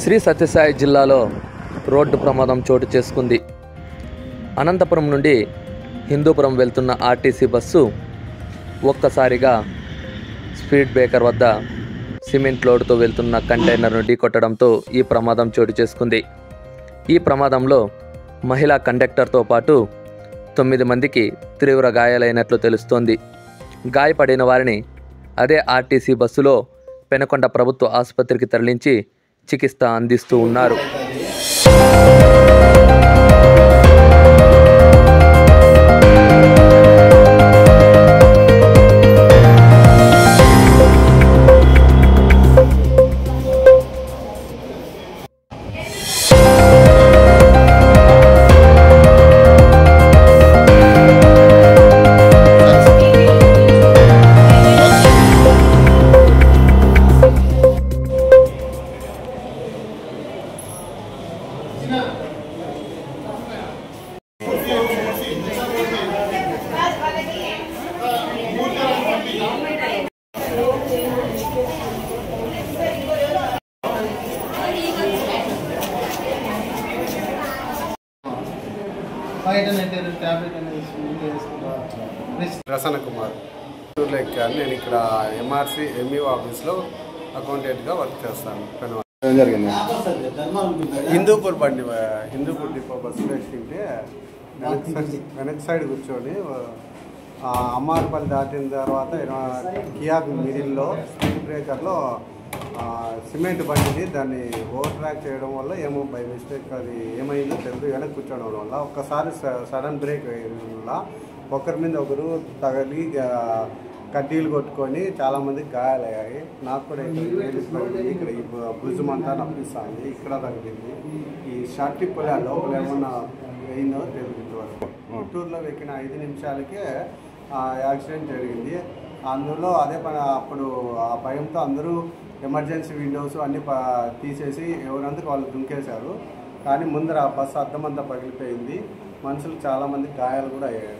శ్రీ సత్యసాయి జిల్లాలో రోడ్డు ప్రమాదం చోటు చేసుకుంది. అనంతపురం నుండి హిందూపురం వెళ్తున్న ఆర్టీసీ బస్సు ఒక్కసారిగా స్పీడ్ బ్రేకర్ వద్ద సిమెంట్ లోడుతో వెళ్తున్న కంటైనర్ను ఢీకొట్టడంతో ఈ ప్రమాదం చోటు చేసుకుంది. ఈ ప్రమాదంలో మహిళా కండక్టర్తో పాటు 9 మందికి తీవ్ర గాయాలైనట్లు తెలుస్తోంది. గాయపడిన వారిని అదే ఆర్టీసీ బస్సులో పెనుకొండ ప్రభుత్వ ఆసుపత్రికి తరలించి చికిత్స అందిస్తూ ఉన్నారు. ప్రసన్న కుమార్ లెక్కాను. నేను ఇక్కడ ఎంఆర్సి ఎంఈఓ ఆఫీస్లో అకౌంటెంట్గా వర్క్ చేస్తాను. హిందూపూర్ డిపో బస్సు వేసుకుంటే వెనక్ సైడ్ కూర్చొని అమ్మారపల్లి దాటిన తర్వాత కియాక్ మిడిల్లో స్పీడ్ బ్రేకర్లో సిమెంట్ బండిని దాన్ని ఓవర్ ట్రాక్ చేయడం వల్ల ఏమో బై మిస్టేక్ అది ఏమైందో తెలియదు. వెనక్కి కూర్చోవడం వల్ల ఒక్కసారి సడన్ బ్రేక్ వేయడం వల్ల ఒకరి మీద ఒకరు తగిలి కడ్డీలు కొట్టుకొని చాలామందికి గాయాలయ్యాయి. నాకు కూడా ఇక్కడ ఈ భుజమంతా నప్పిస్తుంది, ఇక్కడ తగిలింది. ఈ షార్ట్ టిప్పులే లోపల ఏమన్నా అయిందో తెలియదు. వరకు గుంటూరులో ఎక్కిన 5 నిమిషాలకే యాక్సిడెంట్ జరిగింది. అందులో అదే పని అప్పుడు ఆ భయంతో అందరూ ఎమర్జెన్సీ విండోస్ అన్నీ తీసేసి ఎవరందరూ వాళ్ళు దుంకేశారు. కానీ ముందర బస్సు అద్దమంతా పగిలిపోయింది. మనుషులు చాలామంది గాయాలు కూడా అయ్యాయి.